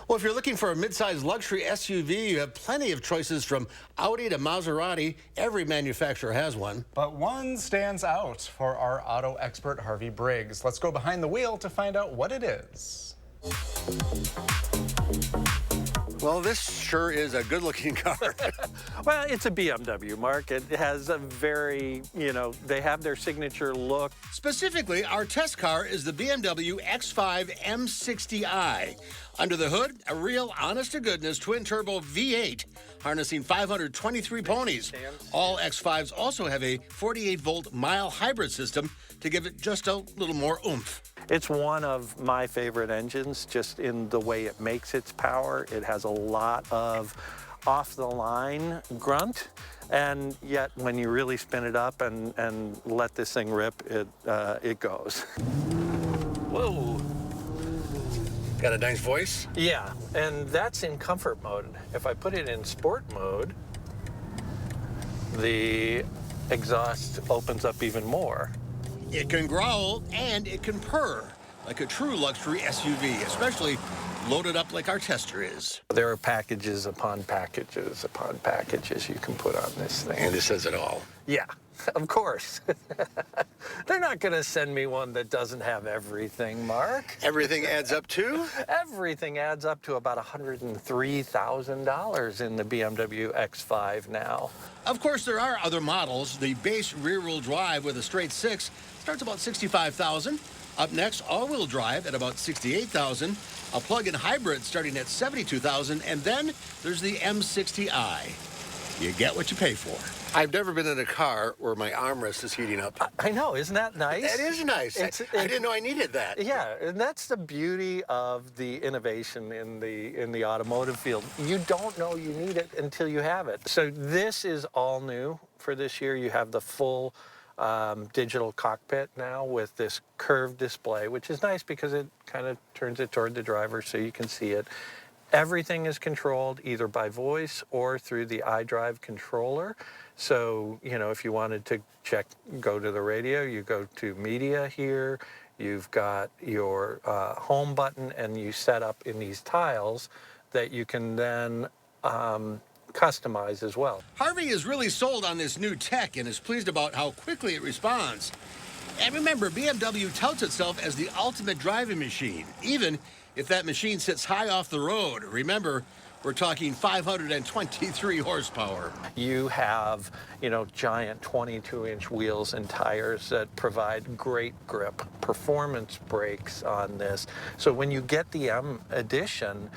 Well, if you're looking for a midsize luxury SUV, you have plenty of choices from Audi to Maserati. Every manufacturer has one. But one stands out for our auto expert, Harvey Briggs. Let's go behind the wheel to find out what it is. Well, this sure is a good-looking car. Well, it's a BMW, Mark. It has a very, they have their signature look. Specifically, our test car is the BMW X5 M601. Under the hood, a real honest-to-goodness twin-turbo V8, harnessing 523 ponies. All X5s also have a 48-volt mild hybrid system to give it just a little more oomph. It's one of my favorite engines, just in the way it makes its power. It has a lot of off-the-line grunt, and yet when you really spin it up and let this thing rip, it goes. Whoa. Got a nice voice? Yeah, and that's in comfort mode. If I put it in sport mode, the exhaust opens up even more. It can growl and it can purr like a true luxury SUV, especially loaded up like our tester is. There are packages upon packages upon packages you can put on this thing. And it says it all. Yeah, of course. They're not going to send me one that doesn't have everything, Mark. Everything adds up to? Everything adds up to about $103,000 in the BMW X5 now. Of course, there are other models. The base rear-wheel drive with a straight six starts about $65,000. Up next, all-wheel drive at about $68,000. A plug-in hybrid starting at $72,000. And then there's the M60i. You get what you pay for. I've never been in a car where my armrest is heating up. I know, isn't that nice? That is nice. I didn't know I needed that. Yeah, and that's the beauty of the innovation in the automotive field. You don't know you need it until you have it. So this is all new for this year. You have the full digital cockpit now with this curved display, which is nice because it kind of turns it toward the driver so you can see it. Everything is controlled either by voice or through the iDrive controller. So, if you wanted to go to the radio, you go to media here. You've got your home button, and you set up in these tiles that you can then customize as well. Harvey is really sold on this new tech and is pleased about how quickly it responds. And remember, BMW touts itself as the ultimate driving machine, even if that machine sits high off the road. Remember, we're talking 523 horsepower. You have, giant 22-inch wheels and tires that provide great grip, performance brakes on this. So when you get the M edition,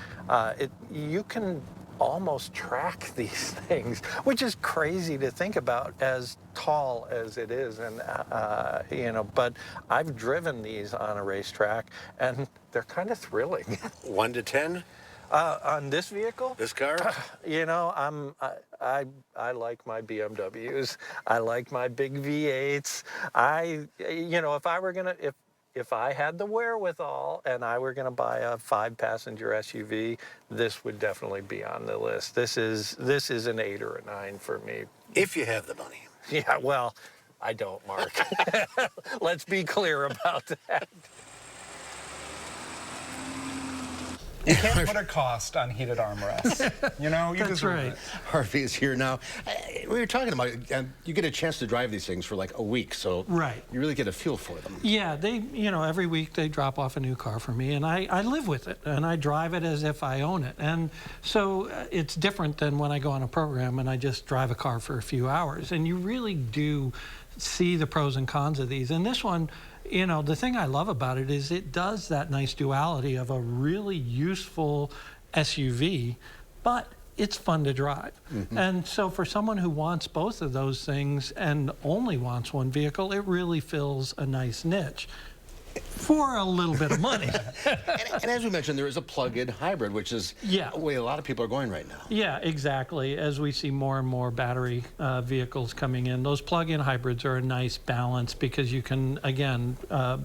you can almost track these things, which is crazy to think about as tall as it is. And, but I've driven these on a racetrack and they're kind of thrilling. 1 to 10? On this vehicle? This car? I like my BMWs. I like my big V8s. If I had the wherewithal and I were going to buy a 5-passenger SUV, this would definitely be on the list. This is an 8 or a 9 for me. If you have the money. Yeah, well, I don't, Mark. Let's be clear about that. You can't put a cost on heated armrests. You That's deserve right. it. Harvey is here now. We were talking about you get a chance to drive these things for like a week, so Right. you really get a feel for them. Yeah, they, every week they drop off a new car for me, and I live with it, and I drive it as if I own it. And so it's different than when I go on a program and I just drive a car for a few hours. And you really do see the pros and cons of these. And this one, the thing I love about it is it does that nice duality of a really useful SUV, but it's fun to drive. Mm-hmm. And so for someone who wants both of those things and only wants one vehicle, it really fills a nice niche for a little bit of money. and as we mentioned, there is a plug-in hybrid, which is the way a lot of people are going right now. Yeah, exactly. As we see more and more battery vehicles coming in, those plug-in hybrids are a nice balance because you can, again,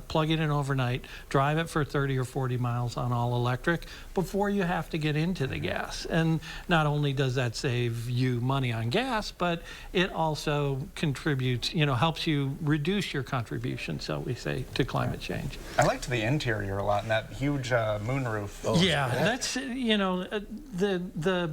plug it in overnight, drive it for 30 or 40 miles on all electric before you have to get into the gas. And not only does that save you money on gas, but it also contributes, helps you reduce your contribution, so we say, to climate change. I liked the interior a lot and that huge moonroof. Yeah, that's, you know, the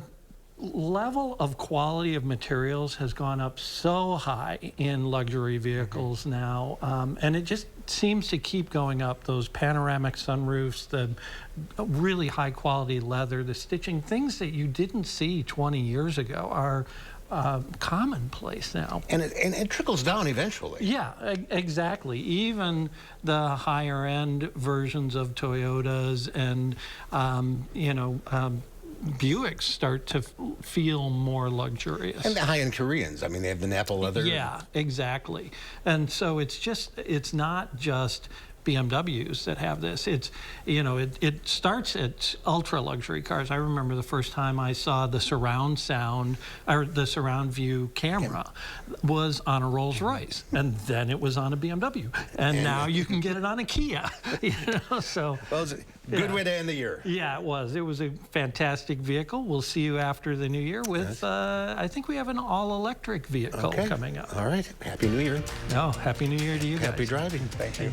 level of quality of materials has gone up so high in luxury vehicles now, and it just seems to keep going up. Those panoramic sunroofs, the really high quality leather, the stitching, things that you didn't see 20 years ago are commonplace now. And it trickles down eventually. Yeah, exactly. Even the higher end versions of Toyotas and, you know, Buicks start to feel more luxurious. And the high-end Koreans, I mean, they have the Napa leather. Yeah, exactly. And so it's not just BMWs that have this. It's, you know, it starts at ultra luxury cars. I remember the first time I saw the surround sound or the surround view camera was on a Rolls Royce, and then it was on a BMW, and now you can get it on a Kia. You know, so well, it's a good way to end the year. Yeah, it was. It was a fantastic vehicle. We'll see you after the new year with. I think we have an all-electric vehicle coming up. All right. Happy New Year. Oh, happy New Year to you guys. Happy driving. Thank you.